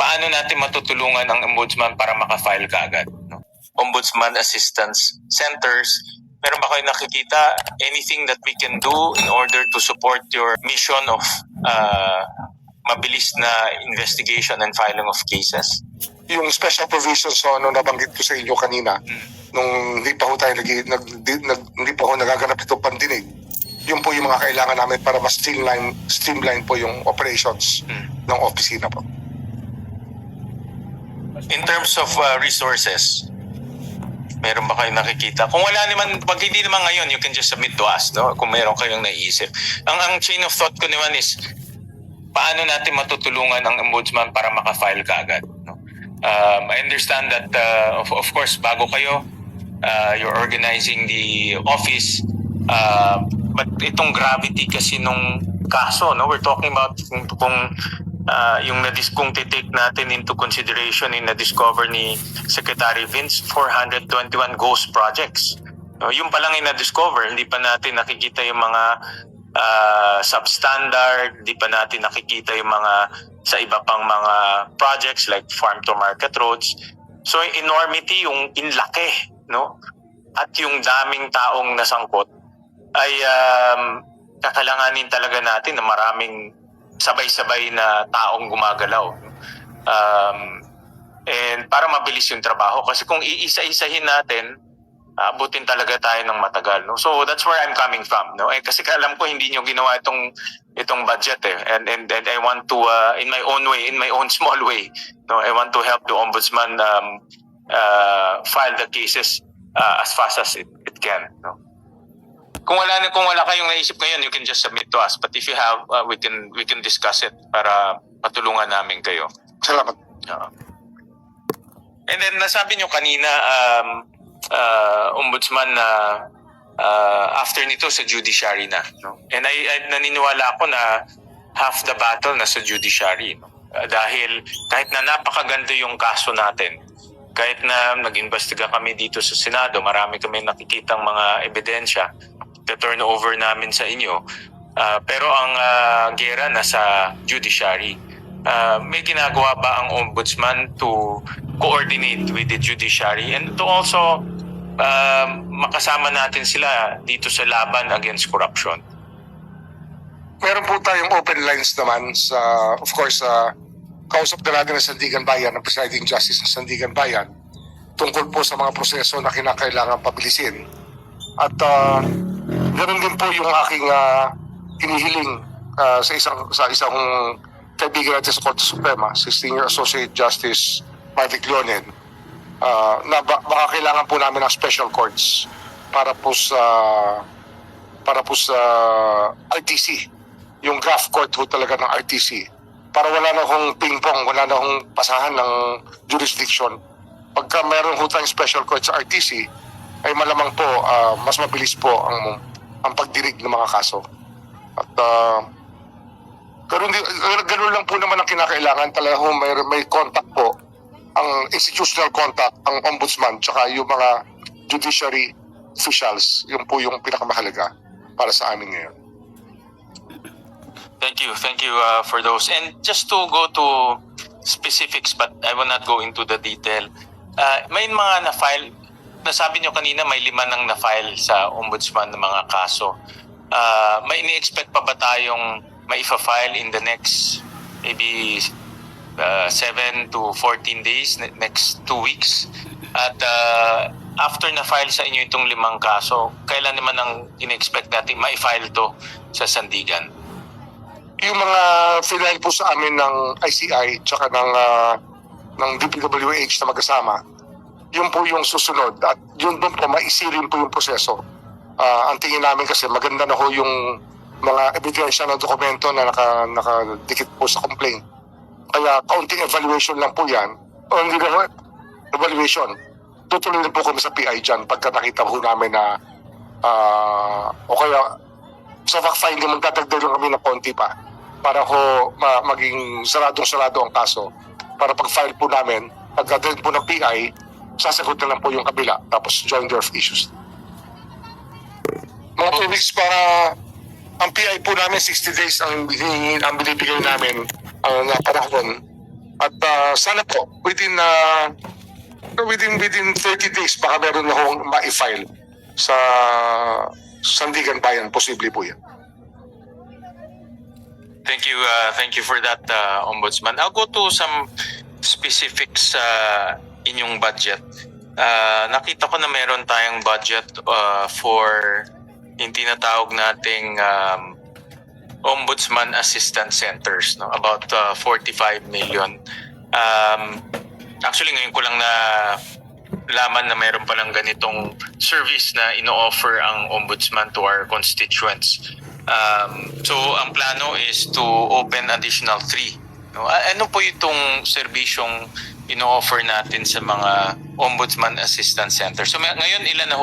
paano natin matutulungan ang ombudsman para makafile ka agad? No? Ombudsman Assistance Centers, meron ba kayo nakikita anything that we can do in order to support your mission of mabilis na investigation and filing of cases? Yung special provisions nabanggit ko sa inyo kanina, nung hindi pa ho tayo hindi pa ho nagaganap itong pandinig, yun po yung mga kailangan namin para mas streamline po yung operations ng opisina po. In terms of resources, meron ba kayong nakikita? Kung wala naman, pag hindi naman ngayon, you can just submit to us, no? Kung meron kayong naiisip. Ang chain of thought ko naman is, paano natin matutulungan ang ombudsman para makafile ka agad? No? I understand that, of course, bago kayo, you're organizing the office, but itong gravity kasi nung kaso, no? We're talking about kung kung titake natin into consideration in na-discover ni Secretary Vince, 421 ghost projects. No, yung pa lang yung na-discover, hindi pa natin nakikita yung mga substandard, hindi pa natin nakikita yung mga sa iba pang mga projects like farm to market roads. So enormity, yung inlaki, no? At yung daming taong nasangkot ay kakailanganin talaga natin na maraming sabay-sabay na taong gumagalaw. And para mabilis yung trabaho. Kasi kung iisa-isahin natin, abutin talaga tayo ng matagal. No? So that's where I'm coming from. No? Kasi alam ko hindi nyo ginawa itong budget. And I want to, in my own way, in my own small way, no? I want to help the ombudsman file the cases as fast as it can. No? Kung wala kayong naisip ngayon, you can just submit to us. But if you have, we can discuss it para matulungan namin kayo. Salamat. And then nasabi nyo kanina, ombudsman na after nito sa judiciary na. No? And I naniniwala ako na half the battle na sa judiciary. No? Dahil kahit na napakaganda yung kaso natin, kahit na nag-investiga kami dito sa Senado, marami kami nakikitang mga ebidensya, turn over namin sa inyo. Pero ang gera nasa judiciary. May ginagawa ba ang ombudsman to coordinate with the judiciary and to also makasama natin sila dito sa laban against corruption? Meron po tayong open lines naman sa, of course, kausap na natin ng Sandigan Bayan, ng Presiding Justice ng Sandigan Bayan, tungkol po sa mga proseso na kinakailangan pabilisin. At ganoon din po yung aking hinihiling sa isang kaibigan natin sa Korte Suprema, si Senior Associate Justice Marvic Leonen, na baka kailangan po namin ng special courts para po sa RTC, yung draft court po talaga ng RTC, para wala na akong ping-pong, wala na akong pasahan ng jurisdiction. Pagka meron po tayong special court sa RTC, ay malamang po mas mabilis po ang pagdinig ng mga kaso. At ganun lang po naman ang kinakailangan. Talaga may contact po, ang institutional contact, ang ombudsman, tsaka yung mga judiciary officials. Yun po yung pinakamahalaga para sa amin ngayon. Thank you for those. And just to go to specifics, but I will not go into the detail. May mga na-file, nasabi nyo kanina may 5 nang na-file sa ombudsman ng mga kaso. May ini-expect pa ba tayong maifa-file in the next maybe 7 to 14 days, next 2 weeks? At after na-file sa inyo itong 5 kaso, kailan naman ang ini-expect natin ma-file to sa Sandigan? Yung mga final po sa amin ng ICI tsaka ng DPWH na magkasama, yun po yung susunod at yun doon po maisirin po yung proseso. Ang tingin namin kasi maganda na ho yung mga ebidensya ng dokumento na nakadikit po sa complaint. Kaya kaunting evaluation lang po yan, o hindi na evaluation. Tutuloy na po kami sa PI dyan pagka nakita po namin na o kaya sa fact-finding magdadagdag lang kami ng konti pa para ho maging saradong-sarado ang kaso. Para pag-file po namin, pagka-din po ng PI, sasagot na lang po yung kabila, tapos joinder of issues. Mga 2 weeks para ang PI po namin 60 days ang binibigay namin na panahon At sana po within 30 days baka meron na hong ma-file sa Sandigan Bayan, posible po yan. Thank you for that, Ombudsman. I'll go to some specifics sa inyong budget. Nakita ko na meron tayong budget for yung tinatawag nating Ombudsman Assistant Centers, no? About 45 million. Actually, ngayon ko lang na laman na mayroon palang ganitong service na ino-offer ang Ombudsman to our constituents. So, ang plano is to open additional 3. No? Ano po itong serbisyong ino-offer natin sa mga Ombudsman Assistant Center? So, ngayon ilan na ho